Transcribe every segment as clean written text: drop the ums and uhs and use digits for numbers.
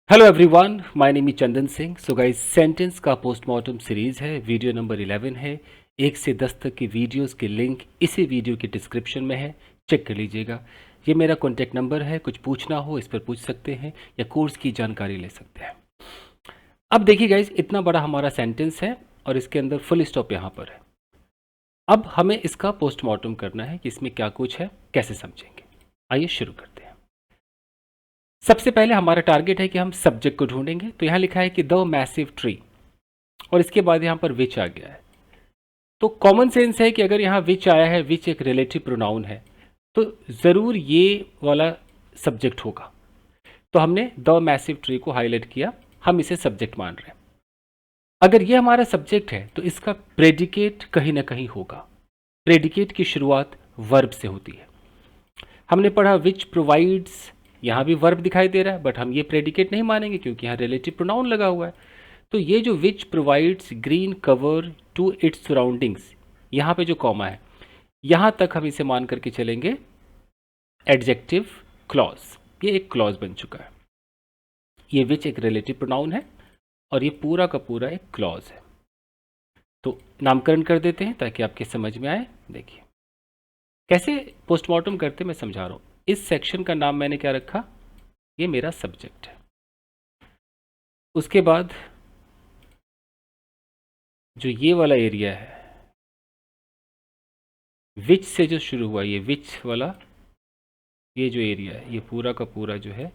Hello everyone, my name is Chandan Singh. So guys, sentence का postmortem series है, video number 11 है। 1 से 10 तक की वीडियोस के लिंक इसी वीडियो के डिस्क्रिप्शन में है, चेक कर लीजिएगा। ये मेरा कॉन्टैक्ट नंबर है, कुछ पूछना हो इस पर पूछ सकते हैं या कोर्स की जानकारी ले सकते हैं। अब देखिए गाइस, इतना बड़ा हमारा सेंटेंस है और इसके अंदर फुल स्टॉप यहाँ पर है। अब हमें इसका पोस्टमार्टम करना है कि इसमें क्या कुछ है, कैसे समझेंगे। आइए शुरू करते हैं। सबसे पहले हमारा टारगेट है कि हम सब्जेक्ट को ढूंढेंगे। तो यहाँ लिखा है कि द मैसिव ट्री और इसके बाद यहाँ पर विच आ गया है। तो कॉमन सेंस है कि अगर यहाँ विच आया है, विच एक रिलेटिव प्रोनाउन है, तो ज़रूर ये वाला सब्जेक्ट होगा। तो हमने द मैसिव ट्री को हाईलाइट किया, हम इसे सब्जेक्ट मान रहे हैं। अगर ये हमारा सब्जेक्ट है तो इसका प्रेडिकेट कहीं ना कहीं होगा। प्रेडिकेट की शुरुआत वर्ब से होती है। हमने पढ़ा विच प्रोवाइड्स, यहाँ भी वर्ब दिखाई दे रहा है, बट हम ये प्रेडिकेट नहीं मानेंगे क्योंकि यहाँ रिलेटिव प्रोनाउन लगा हुआ है। तो ये जो which provides green cover to its surroundings, यहाँ पे जो कॉमा है, यहाँ तक हम इसे मान करके चलेंगे एडजेक्टिव क्लॉज। ये एक क्लॉज बन चुका है। ये विच एक रिलेटिव प्रोनाउन है और ये पूरा का पूरा एक क्लॉज है। तो नामकरण कर देते हैं ताकि आपके समझ में आए। देखिए कैसे पोस्टमार्टम करते मैं समझा रहा हूँ। इस सेक्शन का नाम मैंने क्या रखा, ये मेरा सब्जेक्ट है। उसके बाद जो ये वाला एरिया है, विच से जो शुरू हुआ, ये विच वाला ये जो एरिया है, ये पूरा का पूरा जो है,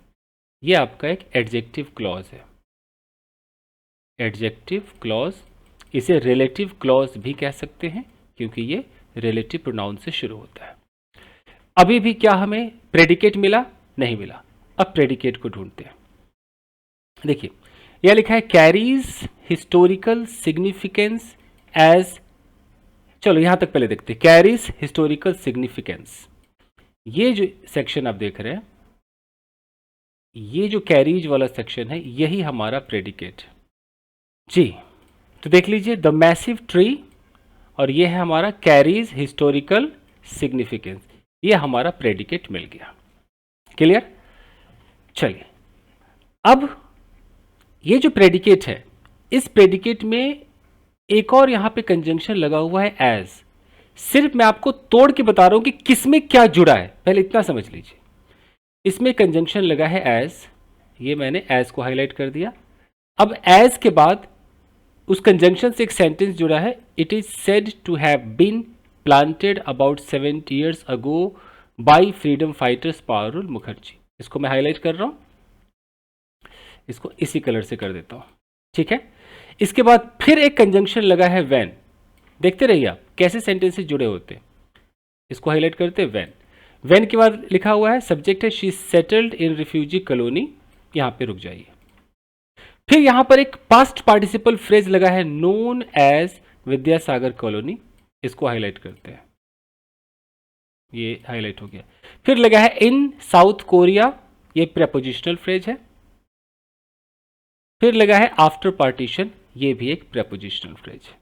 ये आपका एक एडजेक्टिव क्लॉज है। एडजेक्टिव क्लॉज, इसे रिलेटिव क्लॉज भी कह सकते हैं क्योंकि ये रिलेटिव प्रोनाउन से शुरू होता है। अभी भी क्या हमें प्रेडिकेट मिला? नहीं मिला। अब प्रेडिकेट को ढूंढते हैं। देखिए यह लिखा है कैरीज हिस्टोरिकल सिग्निफिकेंस एज, चलो यहां तक पहले देखते हैं। कैरीज हिस्टोरिकल सिग्निफिकेंस, ये जो सेक्शन आप देख रहे हैं, ये जो कैरीज वाला सेक्शन है, यही हमारा प्रेडिकेट जी। तो देख लीजिए द मैसिव ट्री और ये है हमारा कैरीज हिस्टोरिकल सिग्निफिकेंस, ये हमारा प्रेडिकेट मिल गया। क्लियर? चलिए अब ये जो प्रेडिकेट है, इस प्रेडिकेट में एक और यहां पे कंजंक्शन लगा हुआ है एज। सिर्फ मैं आपको तोड़ के बता रहा हूं कि किसमें क्या जुड़ा है, पहले इतना समझ लीजिए। इसमें कंजंक्शन लगा है एज, ये मैंने एज को हाईलाइट कर दिया। अब एज के बाद उस कंजंक्शन से एक सेंटेंस जुड़ा है, it is said to have been planted about 70 years ago by freedom fighters Parul Mukherjee. इसको मैं हाईलाइट कर रहा हूं, इसको इसी कलर से कर देता हूं, ठीक है। इसके बाद फिर एक कंजंक्शन लगा है व्हेन। देखते रहिए आप कैसे सेंटेंसेस जुड़े होते हैं। इसको हाईलाइट करते हैं व्हेन। व्हेन के बाद लिखा हुआ है सब्जेक्ट है she settled in refugee colony, यहां पे रुक जाइए। फिर यहां पर एक पास्ट पार्टिसिपल फ्रेज लगा है नोन एज विद्यासागर कॉलोनी, इसको हाईलाइट करते हैं, ये हाईलाइट हो गया। फिर लगा है इन साउथ कोरिया, ये प्रेपोजिशनल फ्रेज है। फिर लगा है आफ्टर पार्टीशन, ये भी एक प्रेपोजिशनल फ्रेज है।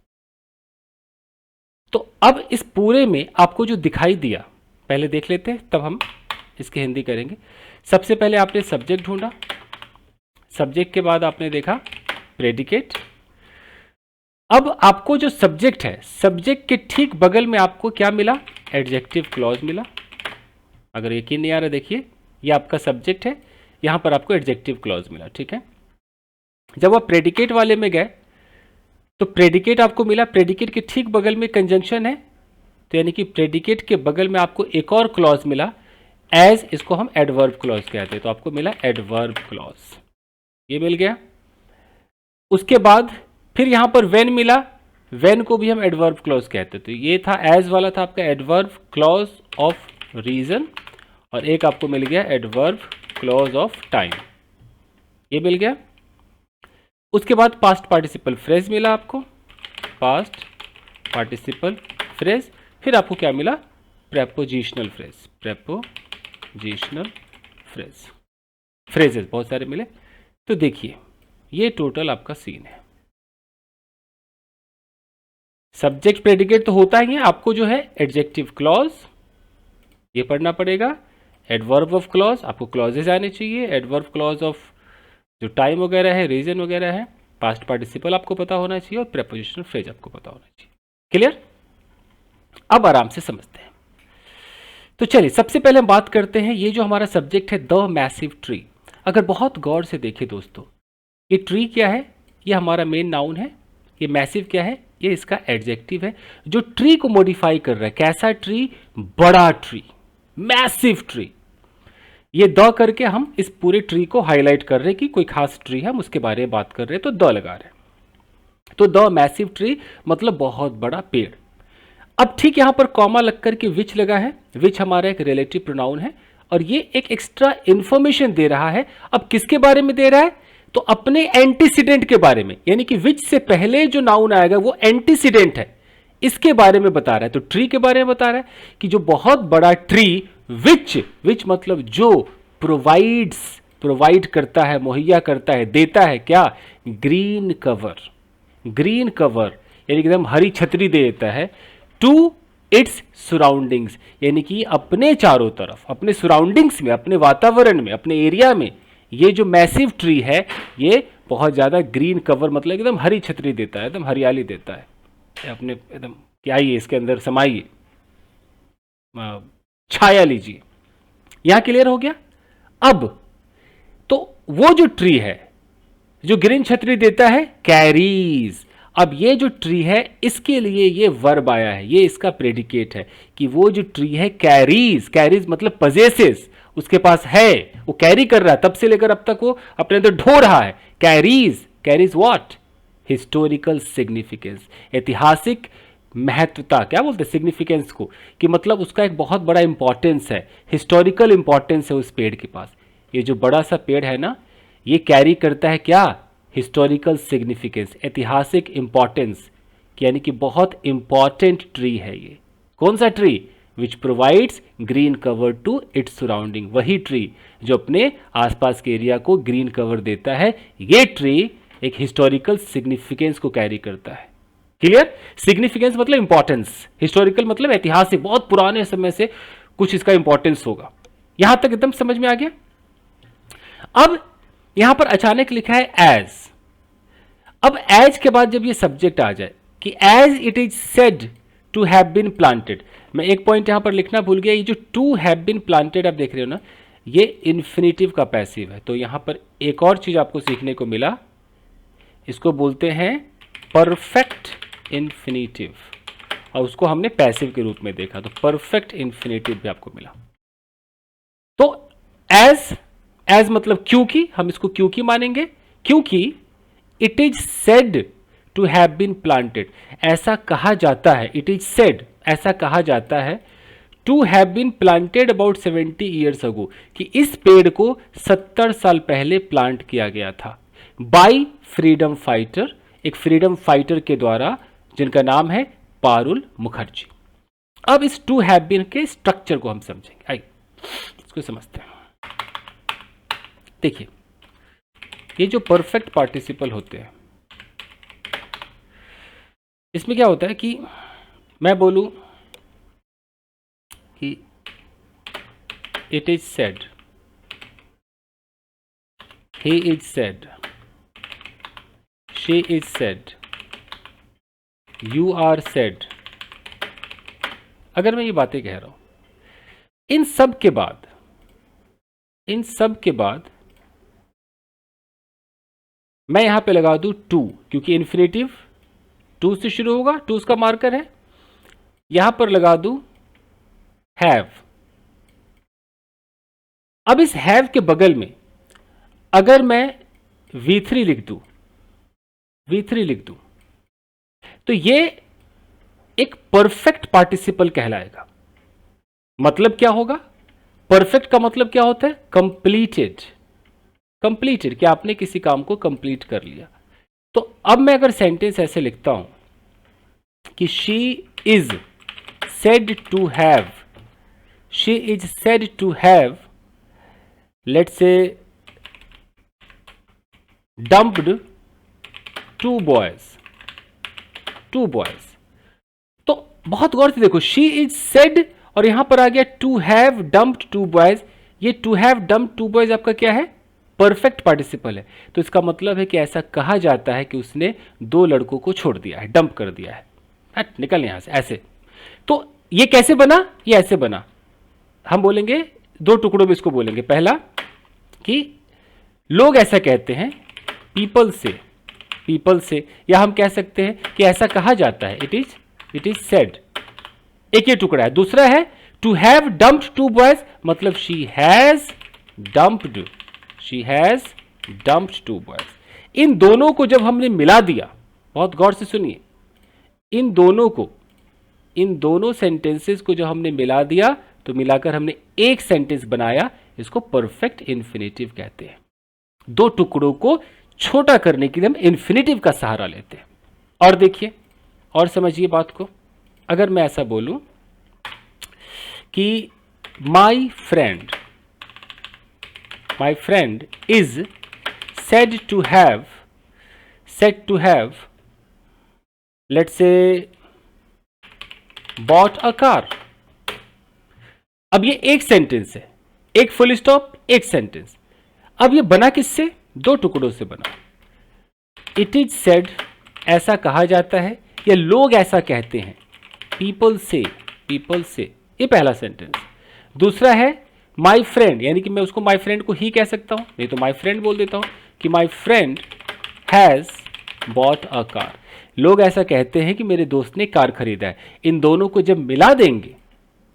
तो अब इस पूरे में आपको जो दिखाई दिया, पहले देख लेते हैं तब हम इसकी हिंदी करेंगे। सबसे पहले आपने सब्जेक्ट ढूंढा, सब्जेक्ट के बाद आपने देखा प्रेडिकेट। अब आपको जो सब्जेक्ट है, सब्जेक्ट के ठीक बगल में आपको क्या मिला? एडजेक्टिव क्लॉज मिला। अगर यकीन नहीं आ रहा, देखिए ये आपका सब्जेक्ट है, यहां पर आपको एडजेक्टिव क्लॉज मिला, ठीक है। जब आप प्रेडिकेट वाले में गए तो प्रेडिकेट आपको मिला, प्रेडिकेट के ठीक बगल में कंजंक्शन है, तो यानी कि प्रेडिकेट के बगल में आपको एक और क्लॉज मिला एज, इसको हम एडवर्ब क्लॉज कहते हैं। तो आपको मिला एडवर्ब क्लॉज, ये मिल गया। उसके बाद फिर यहां पर व्हेन मिला, व्हेन को भी हम एडवर्ब क्लॉज कहते हैं। तो ये था एज वाला, था आपका एडवर्ब क्लॉज ऑफ रीजन, और एक आपको मिल गया एडवर्ब क्लॉज ऑफ टाइम, ये मिल गया। उसके बाद पास्ट पार्टिसिपल फ्रेज मिला आपको, पास्ट पार्टिसिपल फ्रेज। फिर आपको क्या मिला? Prepositional phrase, prepositional phrase, phrases बहुत सारे मिले। तो देखिए ये टोटल आपका सीन है। सब्जेक्ट प्रेडिकेट तो होता ही है, आपको जो है एडजेक्टिव क्लॉज ये पढ़ना पड़ेगा, एडवर्ब ऑफ क्लॉज, आपको क्लॉजेस आने चाहिए, एडवर्ब क्लॉज ऑफ जो टाइम वगैरह है, रीजन वगैरह है, पास्ट पार्टिसिपल आपको पता होना चाहिए और प्रीपोजिशनल फ्रेज आपको पता होना चाहिए। क्लियर? अब आराम से समझते हैं। तो चलिए सबसे पहले हम बात करते हैं, ये जो हमारा सब्जेक्ट है द मैसिव ट्री। अगर बहुत गौर से देखें दोस्तों, ये ट्री क्या है? ये हमारा मेन नाउन है। ये मैसिव क्या है? ये इसका एडजेक्टिव है जो ट्री को मॉडिफाई कर रहा है। कैसा ट्री? बड़ा ट्री, मैसिव ट्री। ये द करके हम इस पूरे ट्री को हाईलाइट कर रहे हैं कि कोई खास ट्री है, हम उसके बारे में बात कर रहे हैं, तो द लगा रहे हैं। तो द मैसिव ट्री मतलब बहुत बड़ा पेड़। अब ठीक यहां पर कॉमा लग करके विच लगा है। विच हमारा एक रिलेटिव प्रोनाउन है और ये एक एक्स्ट्रा इंफॉर्मेशन दे रहा है। अब किसके बारे में दे रहा है? तो अपने एंटीसीडेंट के बारे में, यानी कि विच से पहले जो नाउन आएगा वो एंटीसीडेंट है, इसके बारे में बता रहा है। तो ट्री के बारे में बता रहा है कि जो बहुत बड़ा ट्री, विच मतलब जो, प्रोवाइड करता है, मुहैया करता है, देता है क्या? ग्रीन कवर यानी कि एकदम हरी छतरी दे देता है टू इट्स सराउंडिंग्स, यानी कि अपने चारों तरफ, अपने सराउंडिंग्स में, अपने वातावरण में, अपने एरिया में ये जो मैसिव ट्री है ये बहुत ज्यादा ग्रीन कवर मतलब एकदम हरी छतरी देता है, एकदम हरियाली देता है। अपने एकदम क्या ही इसके अंदर समाइए, छाया लीजिए। यहां क्लियर हो गया? अब तो वो जो ट्री है जो ग्रीन छतरी देता है, कैरीज। अब ये जो ट्री है इसके लिए ये वर्ब आया है, ये इसका प्रेडिकेट है कि वो जो ट्री है कैरीज मतलब पजेसेस, उसके पास है, वो कैरी कर रहा है, तब से लेकर अब तक वो अपने अंदर ढो रहा है। Carries what? हिस्टोरिकल सिग्निफिकेंस, ऐतिहासिक महत्वता। क्या बोलते हैं सिग्निफिकेंस को? कि मतलब उसका एक बहुत बड़ा इंपॉर्टेंस है, हिस्टोरिकल इंपॉर्टेंस है उस पेड़ के पास। ये जो बड़ा सा पेड़ है ना, ये कैरी करता है क्या? हिस्टोरिकल सिग्निफिकेंस, ऐतिहासिक इंपॉर्टेंस, यानी कि बहुत इंपॉर्टेंट ट्री है ये। कौन सा tree? Which provides green cover to its surrounding. वही ट्री जो अपने आसपास के एरिया को ग्रीन कवर देता है। ये ट्री एक हिस्टोरिकल सिग्निफिकेंस को कैरी करता है। क्लियर? सिग्निफिकेंस मतलब इंपॉर्टेंस, हिस्टोरिकल मतलब ऐतिहासिक, बहुत पुराने समय से कुछ इसका इंपॉर्टेंस होगा। यहां तक एकदम समझ में आ गया? अब यहां पर अचानक लिखा है एज। अब एज के बाद जब ये सब्जेक्ट आ जाए कि as it is said to have been planted, मैं एक पॉइंट यहां पर लिखना भूल गया। ये जो टू हैव बीन प्लांटेड आप देख रहे हो ना, ये इन्फिनेटिव का पैसिव है। तो यहां पर एक और चीज आपको सीखने को मिला, इसको बोलते हैं परफेक्ट इन्फिनेटिव, और उसको हमने पैसिव के रूप में देखा। तो परफेक्ट इन्फिनेटिव भी आपको मिला। तो एज मतलब क्योंकि, हम इसको क्योंकि मानेंगे, क्योंकि it is said to have been planted, ऐसा कहा जाता है। इट इज सेड, ऐसा कहा जाता है, to have been planted about 70 years ago, कि इस पेड़ को 70 साल पहले प्लांट किया गया था बाय फ्रीडम फाइटर, एक फ्रीडम फाइटर के द्वारा जिनका नाम है पारुल मुखर्जी। अब इस टू हैव बीन के स्ट्रक्चर को हम समझेंगे, आइए इसको समझते हैं। देखिए, ये जो परफेक्ट पार्टिसिपल होते हैं, इसमें क्या होता है कि मैं बोलूं कि it is said, he is said, she is said, you are said. अगर मैं ये बातें कह रहा हूं, इन सब के बाद मैं यहां पे लगा दूं टू, क्योंकि इन्फिनेटिव टू से शुरू होगा, टू उसका मार्कर है। यहां पर लगा दूं हैव। अब इस हैव के बगल में अगर मैं V3 लिख दूं, तो ये एक परफेक्ट पार्टिसिपल कहलाएगा। मतलब क्या होगा? परफेक्ट का मतलब क्या होता है? कंप्लीटेड, कि आपने किसी काम को कंप्लीट कर लिया। तो अब मैं अगर सेंटेंस ऐसे लिखता हूं कि she is said to have, let's say dumped two boys. तो बहुत गौर से देखो, शी इज सेड और यहां पर आ गया to have dumped two boys. ये to have dumped two boys आपका क्या है? परफेक्ट पार्टिसिपल है, तो इसका मतलब है कि ऐसा कहा जाता है कि उसने दो लड़कों को छोड़ दिया है, डंप कर दिया है। हट निकल यहां से, ऐसे। तो ये कैसे बना? ये ऐसे बना। हम बोलेंगे दो टुकड़ों में इसको बोलेंगे। पहला कि लोग ऐसा कहते हैं, पीपल से, या हम कह सकते हैं कि ऐसा कहा जाता है, इट इज सेड। एक ये टुकड़ा है। दूसरा है to have dumped two boys, मतलब she has dumped two boys. इन दोनों को जब हमने मिला दिया, बहुत गौर से सुनिए, इन दोनों सेंटेंसेस को जब हमने मिला दिया तो मिलाकर हमने एक सेंटेंस बनाया, इसको परफेक्ट इन्फिनेटिव कहते हैं। दो टुकड़ों को छोटा करने के लिए हम इन्फिनेटिव का सहारा लेते हैं। और देखिए, और समझिए बात को। अगर मैं ऐसा बोलूं कि माई friend is said to have let's say bought a car। अब ये एक सेंटेंस है, एक फुल स्टॉप, एक सेंटेंस। अब ये बना किससे? दो टुकड़ों से बना। इट इज सेड, ऐसा कहा जाता है या लोग ऐसा कहते हैं, पीपल से, ये पहला सेंटेंस। दूसरा है माई फ्रेंड, यानी कि मैं उसको माई फ्रेंड को ही कह सकता हूं, नहीं तो माई फ्रेंड बोल देता हूं कि my friend has bought a car. लोग ऐसा कहते हैं कि मेरे दोस्त ने कार खरीदा है। इन दोनों को जब मिला देंगे,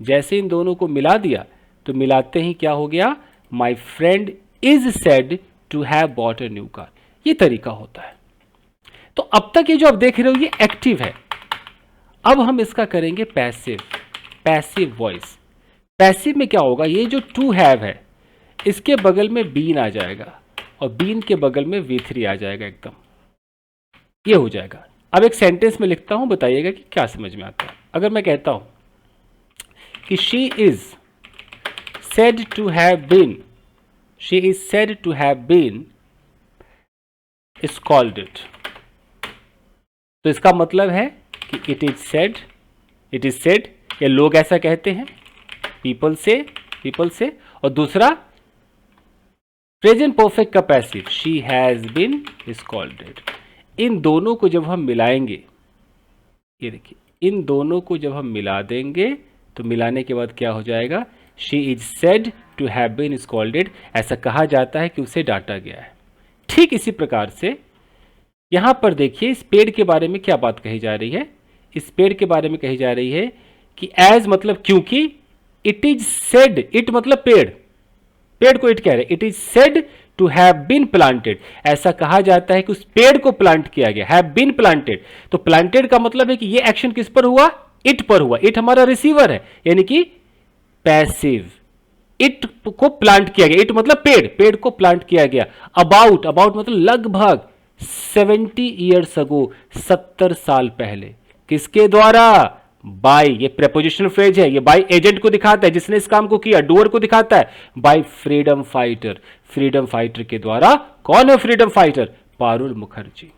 जैसे इन दोनों को मिला दिया तो मिलाते ही क्या हो गया? My friend is said to have bought a new car. ये तरीका होता है। तो अब तक ये जो आप देख रहे हो ये एक्टिव है। अब हम इसका करेंगे पैसिव वॉइस। पैसिव में क्या होगा? ये जो टू हैव है इसके बगल में बीन आ जाएगा और बीन के बगल में V3 आ जाएगा, एकदम ये हो जाएगा। अब एक सेंटेंस में लिखता हूं, बताइएगा कि क्या समझ में आता है। अगर मैं कहता हूं कि she is said to have been scalded, तो इसका मतलब है कि इट इज सेड या लोग ऐसा कहते हैं, पीपल से। और दूसरा प्रेजेंट परफेक्ट का passive, she has been scolded. इन दोनों को जब हम मिलाएंगे, ये देखिए, इन दोनों को जब हम मिला देंगे तो मिलाने के बाद क्या हो जाएगा? She is said to have been scolded, ऐसा कहा जाता है कि उसे डांटा गया है। ठीक इसी प्रकार से यहां पर देखिए, इस पेड़ के बारे में क्या बात कही जा रही है? इस पेड़ के बारे में कही जा रही है कि एज मतलब क्योंकि, इट इज सेड, इट मतलब पेड़ को इट कह रहे, it is said to have been planted, ऐसा कहा जाता है कि उस पेड़ को प्लांट किया गया, हैव बीन प्लांटेड। तो प्लांटेड का मतलब है कि ये एक्शन किस पर हुआ? इट पर हुआ। इट हमारा रिसीवर है, यानी कि पैसिव। इट को प्लांट किया गया, इट मतलब पेड़ को प्लांट किया गया। अबाउट मतलब लगभग 70 ईयर्स अगो, 70 साल पहले। किसके द्वारा? बाय, ये प्रेपोजिशनल फ्रेज है, ये बाय एजेंट को दिखाता है जिसने इस काम को किया, डूअर को दिखाता है। बाय फ्रीडम फाइटर के द्वारा। कौन है freedom fighter? Parul Mukherjee.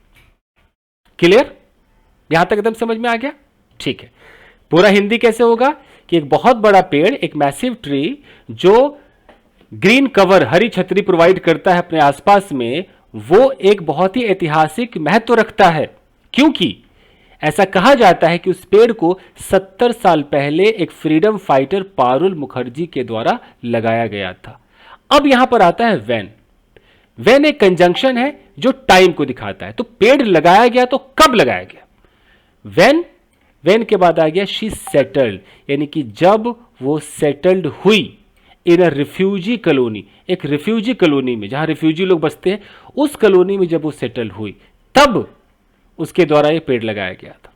Clear? यहां तक एकदम समझ में आ गया? ठीक है। पूरा हिंदी कैसे होगा कि एक बहुत बड़ा पेड़, एक मैसिव ट्री जो ग्रीन कवर, हरी छतरी प्रोवाइड करता है अपने आसपास में, वो एक बहुत ही ऐतिहासिक महत्व रखता है, क्योंकि ऐसा कहा जाता है कि उस पेड़ को 70 साल पहले एक फ्रीडम फाइटर पारुल मुखर्जी के द्वारा लगाया गया था। अब यहां पर आता है वेन एक कंजंक्शन है जो टाइम को दिखाता है। तो पेड़ लगाया गया तो कब लगाया गया? वेन के बाद आ गया शी सेटल्ड, यानी कि जब वो सेटल्ड हुई इन अ रिफ्यूजी कॉलोनी, एक रिफ्यूजी कॉलोनी में, जहां रिफ्यूजी लोग बसते हैं, उस कॉलोनी में जब वो सेटल हुई तब उसके द्वारा ये पेड़ लगाया गया था।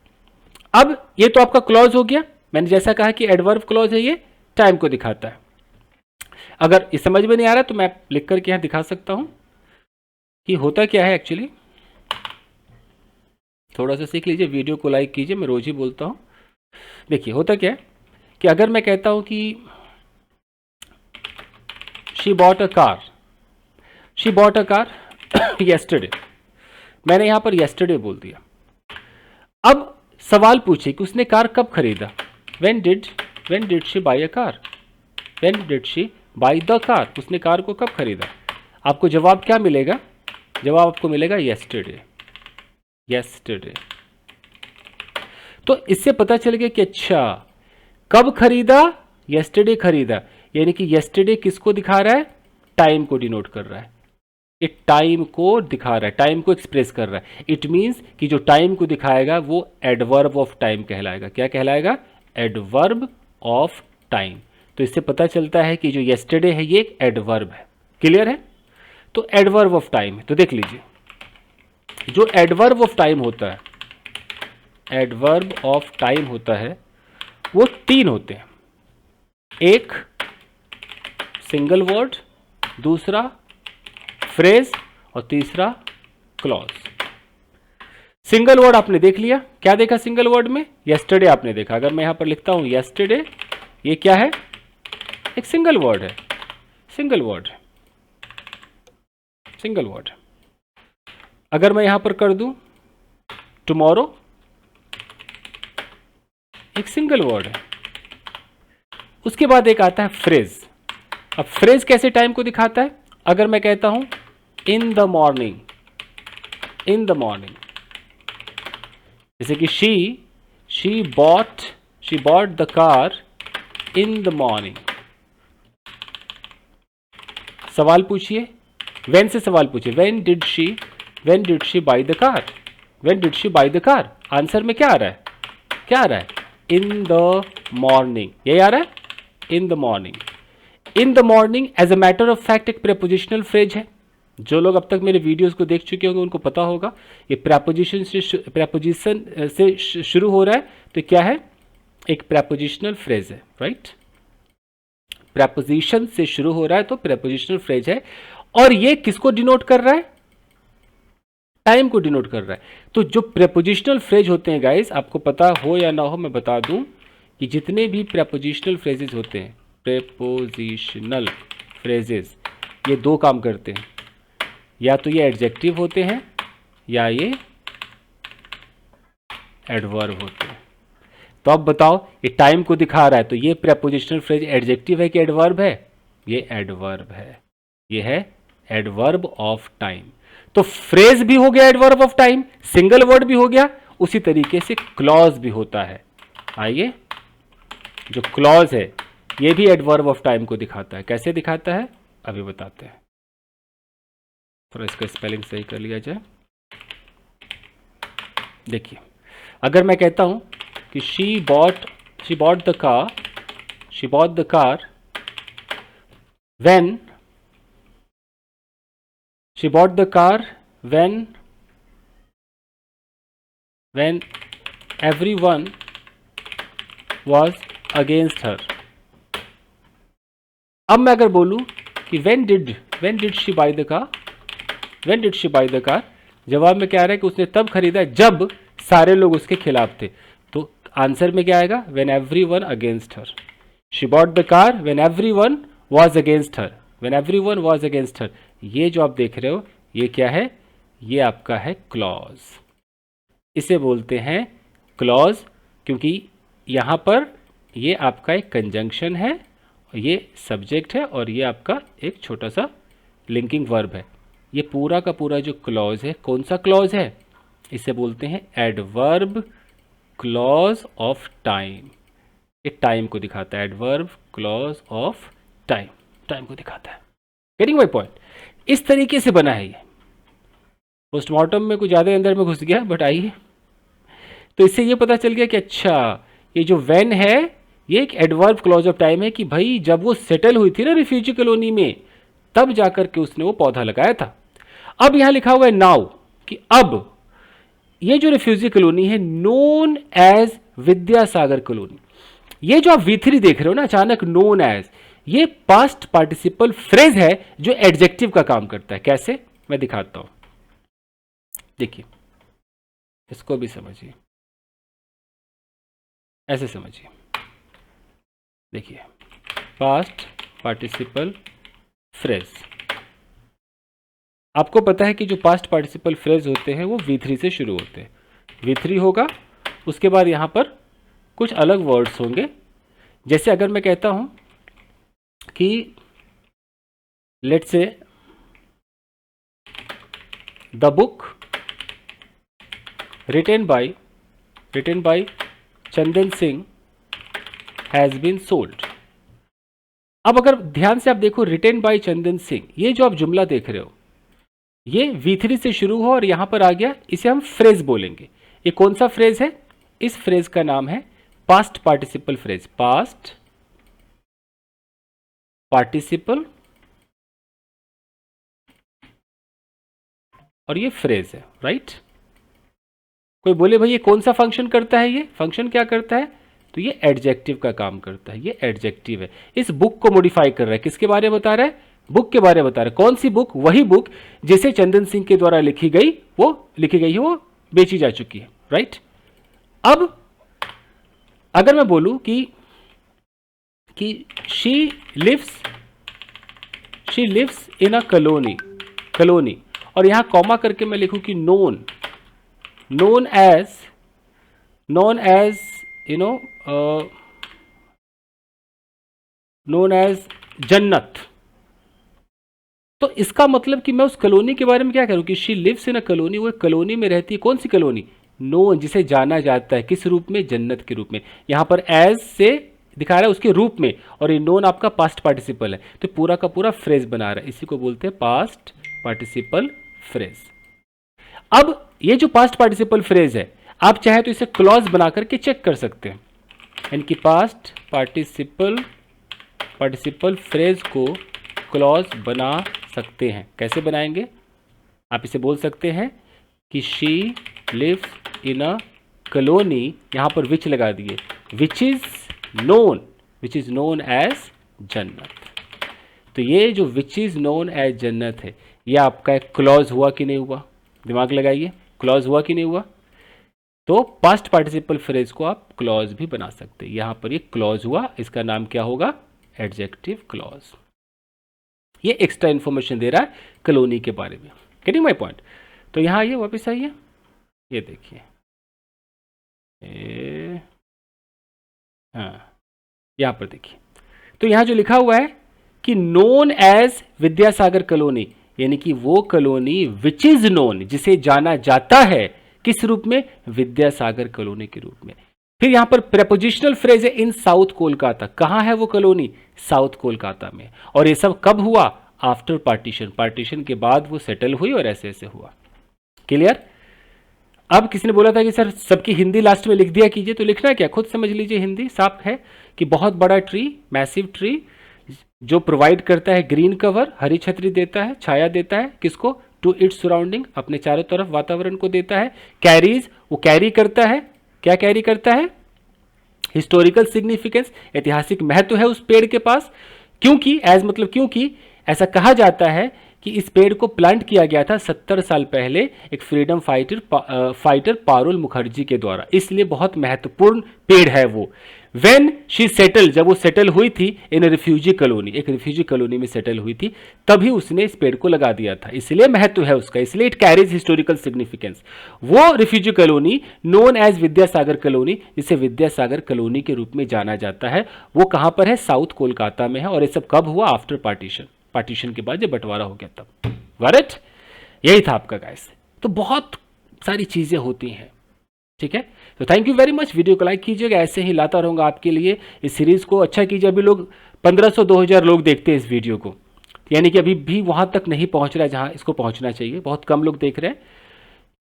अब ये तो आपका क्लॉज हो गया। मैंने जैसा कहा कि एडवर्ब क्लॉज है, ये टाइम को दिखाता है। अगर इस समझ में नहीं आ रहा तो मैं लिख करके यहां दिखा सकता हूं कि होता क्या है एक्चुअली। थोड़ा सा सीख लीजिए, वीडियो को लाइक कीजिए, मैं रोज ही बोलता हूं। देखिए होता क्या है कि अगर मैं कहता हूं कि she bought a car yesterday, मैंने यहां पर yesterday बोल दिया। अब सवाल पूछे कि उसने कार कब खरीदा? when did she buy a car? when did she buy the car? उसने कार को कब खरीदा? आपको जवाब क्या मिलेगा? जवाब आपको मिलेगा yesterday, yesterday। तो इससे पता चल गया कि अच्छा कब खरीदा? yesterday खरीदा, यानी कि yesterday किसको दिखा रहा है? टाइम को डिनोट कर रहा है। ये टाइम को दिखा रहा है, टाइम को एक्सप्रेस कर रहा है। इट मीन्स कि जो टाइम को दिखाएगा वो एडवर्ब ऑफ टाइम कहलाएगा। क्या कहलाएगा? Adverb of time. तो इससे पता चलता है कि जो yesterday है ये एक एडवर्ब है। क्लियर है? तो एडवर्ब ऑफ टाइम है। तो देख लीजिए, जो एडवर्ब ऑफ टाइम होता है, एडवर्ब ऑफ टाइम होता है वो 3 होते हैं। एक सिंगल वर्ड, दूसरा फ्रेज और तीसरा क्लॉज। सिंगल वर्ड आपने देख लिया। क्या देखा सिंगल वर्ड में? yesterday आपने देखा। अगर मैं यहां पर लिखता हूं yesterday, ये क्या है? एक सिंगल वर्ड है, सिंगल वर्ड है, सिंगल वर्ड। अगर मैं यहां पर कर दूं tomorrow, एक सिंगल वर्ड है। उसके बाद एक आता है फ्रेज। अब फ्रेज कैसे टाइम को दिखाता है? अगर मैं कहता हूं in the morning, in the morning, जैसे कि she bought the car in the morning. सवाल पूछिए, व्हेन से सवाल पूछिए, when did she buy the car, when did she buy the car. Answer में क्या आ रहा है? क्या आ रहा है? In the morning. यही आ रहा है, in the morning. In the morning as a matter of fact एक प्रेपोजिशनल फ्रेज है। जो लोग अब तक मेरे वीडियोस को देख चुके होंगे उनको पता होगा ये प्रेपोजिशन से शुरू हो रहा है। तो क्या है? एक प्रेपोजिशनल फ्रेज है, राइट? प्रेपोजिशन से शुरू हो रहा है तो प्रेपोजिशनल फ्रेज है। और ये किसको डिनोट कर रहा है? टाइम को डिनोट कर रहा है। तो जो प्रेपोजिशनल फ्रेज होते हैं गाइस, आपको पता हो या ना हो मैं बता दूं कि जितने भी प्रेपोजिशनल फ्रेजेस होते हैं, प्रेपोजिशनल फ्रेजेस, ये 2 काम करते हैं। या तो ये एडजेक्टिव होते हैं या ये एडवर्ब होते हैं। तो अब बताओ, ये टाइम को दिखा रहा है तो ये प्रेपोजिशनल फ्रेज एडजेक्टिव है कि एडवर्ब है? ये एडवर्ब है, ये है एडवर्ब ऑफ टाइम। तो फ्रेज भी हो गया adverb of time, single word भी हो गया, उसी तरीके से क्लॉज भी होता है। आइए, जो क्लॉज है ये भी एडवर्ब ऑफ टाइम को दिखाता है। कैसे दिखाता है अभी बताते हैं। थोड़ा इसका स्पेलिंग सही कर लिया जाए। देखिए, अगर मैं कहता हूं कि she bought the car when everyone was against her। अब मैं अगर बोलूं कि when did she buy the car, जवाब में क्या आ रहा है कि उसने तब खरीदा जब सारे लोग उसके खिलाफ थे। तो आंसर में क्या आएगा? when everyone against her। she bought the car when everyone was against her। ये जो आप देख रहे हो ये क्या है? ये आपका है क्लॉज। इसे बोलते हैं क्लॉज, क्योंकि यहां पर ये आपका एक कंजंक्शन है, ये सब्जेक्ट है और ये आपका एक छोटा सा लिंकिंग वर्ब है। ये पूरा का पूरा जो क्लॉज है, कौन सा क्लॉज है? इसे बोलते हैं एडवर्ब क्लॉज ऑफ टाइम। ये टाइम को दिखाता है, adverb clause of time, time को दिखाता है। Getting my point? इस तरीके से बना है ये। पोस्टमार्टम में कुछ ज़्यादा अंदर में घुस गया, बट आइए। तो इससे ये पता चल गया कि अच्छा ये जो व्हेन है ये एक एडवर्ब क्लॉज ऑफ टाइम है कि भाई जब वो सेटल हुई थी ना रिफ्यूजी कॉलोनी में, तब जाकर के उसने वो पौधा लगाया था। अब यहां लिखा हुआ है नाउ, कि अब ये जो रिफ्यूजी कॉलोनी है नोन एज विद्यासागर कॉलोनी। ये जो आप V3 देख रहे हो ना, अचानक नोन एज, ये पास्ट पार्टिसिपल फ्रेज है जो एडजेक्टिव का काम करता है। कैसे? मैं दिखाता हूं। देखिए, इसको भी समझिए, ऐसे समझिए। देखिए, पास्ट पार्टिसिपल फ्रेज, आपको पता है कि जो पास्ट पार्टिसिपल फ्रेज होते हैं वो V3 से शुरू होते हैं। V3 होगा, उसके बाद यहां पर कुछ अलग वर्ड्स होंगे। जैसे अगर मैं कहता हूं कि let's say the book written by Chandan Singh has been sold. अब अगर ध्यान से आप देखो रिटेन बाय चंदन सिंह, ये जो आप जुमला देख रहे हो ये V3 से शुरू हो और यहां पर आ गया, इसे हम फ्रेज बोलेंगे। ये कौन सा फ्रेज है? इस फ्रेज का नाम है past participle phrase, past participle, और ये फ्रेज है, राइट। कोई बोले भाई ये कौन सा फंक्शन करता है? ये फंक्शन क्या करता है? तो ये एडजेक्टिव का काम करता है, ये एडजेक्टिव है। इस बुक को मॉडिफाई कर रहा है, किसके बारे में बता रहा है? बुक के बारे में बता रहा है। कौन सी बुक? वही बुक जिसे चंदन सिंह के द्वारा लिखी गई है, वो बेची जा चुकी है, राइट। अब अगर मैं बोलूं कि she lives in a colony, और यहां कॉमा करके मैं लिखूं कि नोन एज जन्नत, तो इसका मतलब कि मैं उस कॉलोनी के बारे में क्या करूं कि she lives in a colony, वो कॉलोनी में रहती है। कौन सी कॉलोनी? नोन, जिसे जाना जाता है किस रूप में? जन्नत के रूप में। यहां पर एज से दिखा रहा है उसके रूप में, और ये नोन आपका पास्ट पार्टिसिपल है, तो पूरा का पूरा फ्रेज बना रहा है। इसी को बोलते हैं पास्ट पार्टिसिपल फ्रेज। अब ये जो पास्ट पार्टिसिपल फ्रेज है, आप चाहे तो इसे क्लॉज बना करके चेक कर सकते हैं। इनकी पास्ट पार्टिसिपल फ्रेज को क्लॉज बना सकते हैं। कैसे बनाएंगे? आप इसे बोल सकते हैं कि she lives in a colony, यहां पर विच लगा दिए, विच इज नोन एज जन्नत। तो ये जो विच इज नोन एज जन्नत है, ये आपका एक क्लॉज हुआ कि नहीं हुआ? दिमाग लगाइए, क्लॉज हुआ कि नहीं हुआ? तो पास्ट पार्टिसिपल फ्रेज को आप क्लॉज भी बना सकते हैं। यहां पर ये क्लॉज हुआ, इसका नाम क्या होगा? Adjective clause. ये एक्स्ट्रा इंफॉर्मेशन दे रहा है कॉलोनी के बारे में। Getting my point? तो यहां ये वापस आइए, ये देखिए, हाँ यहां पर देखिए, तो यहां जो लिखा हुआ है कि नोन एज विद्यासागर कॉलोनी, यानी कि वो कॉलोनी विच इज नोन, जिसे जाना जाता है किस रूप में? विद्यासागर कॉलोनी के रूप में। फिर यहां पर प्रेपोजिशनल फ्रेज है इन साउथ कोलकाता। कहां है वो कॉलोनी? साउथ कोलकाता में। और ये सब कब हुआ? आफ्टर पार्टीशन के बाद वो सेटल हुई और ऐसे ऐसे हुआ। क्लियर? अब किसी ने बोला था कि सर सबकी हिंदी लास्ट में लिख दिया कीजिए, तो लिखना क्या? खुद समझ लीजिए, हिंदी साफ है कि बहुत बड़ा ट्री, मैसिव ट्री, जो प्रोवाइड करता है ग्रीन कवर, हरी छतरी देता है, छाया देता है, किसको? टू इट्स सराउंडिंग, अपने चारों तरफ वातावरण को देता है। कैरीज, वो कैरी करता है, क्या कैरी करता है? हिस्टोरिकल सिग्निफिकेंस, ऐतिहासिक महत्व है उस पेड़ के पास। क्योंकि एज मतलब क्योंकि ऐसा कहा जाता है कि इस पेड़ को प्लांट किया गया था 70 साल पहले एक फ्रीडम फाइटर पारुल मुखर्जी के द्वारा, इसलिए बहुत महत्वपूर्ण पेड़ है वो। When she settled, जब वो सेटल हुई थी इन रिफ्यूजी कॉलोनी, एक रिफ्यूजी कॉलोनी में सेटल हुई थी, तभी उसने इस पेड़ को लगा दिया था, इसलिए महत्व है उसका, इसलिए इट कैरीज हिस्टोरिकल सिग्निफिकेंस। वो refugee colony known as Vidyasagar colony, जिसे विद्यासागर कॉलोनी के रूप में जाना जाता है, वो कहां पर है? साउथ कोलकाता में है। और ये सब कब हुआ? आफ्टर पार्टीशन के बाद जब बंटवारा हो गया तब। राइट? यही था आपका गाइस। तो बहुत सारी चीजें होती हैं, ठीक है। तो thank you very much. Video को लाइक कीजिएगा, ऐसे ही लाता रहूंगा आपके लिए। इस सीरीज को अच्छा कीजिए। अभी लोग 1500-2000 लोग देखते हैं इस वीडियो को, यानी कि अभी भी वहां तक नहीं पहुंच रहा है जहां इसको पहुंचना चाहिए। बहुत कम लोग देख रहे हैं,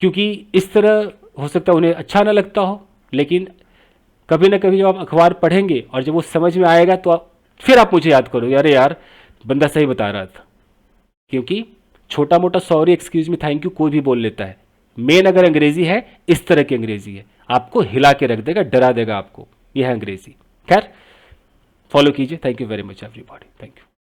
क्योंकि इस तरह हो सकता है उन्हें अच्छा ना लगता हो, लेकिन कभी ना कभी जब आप अखबार पढ़ेंगे और जब वो समझ में आएगा तो फिर आप मुझे याद करोगे, अरे यार बंदा सही बता रहा था। क्योंकि छोटा मोटा sorry, excuse me, thank you कोई भी बोल लेता है। मेन अगर अंग्रेजी है, इस तरह की अंग्रेजी है, आपको हिला के रख देगा, डरा देगा आपको। यह है अंग्रेजी। खैर, फॉलो कीजिए। Thank you very much everybody. Thank you.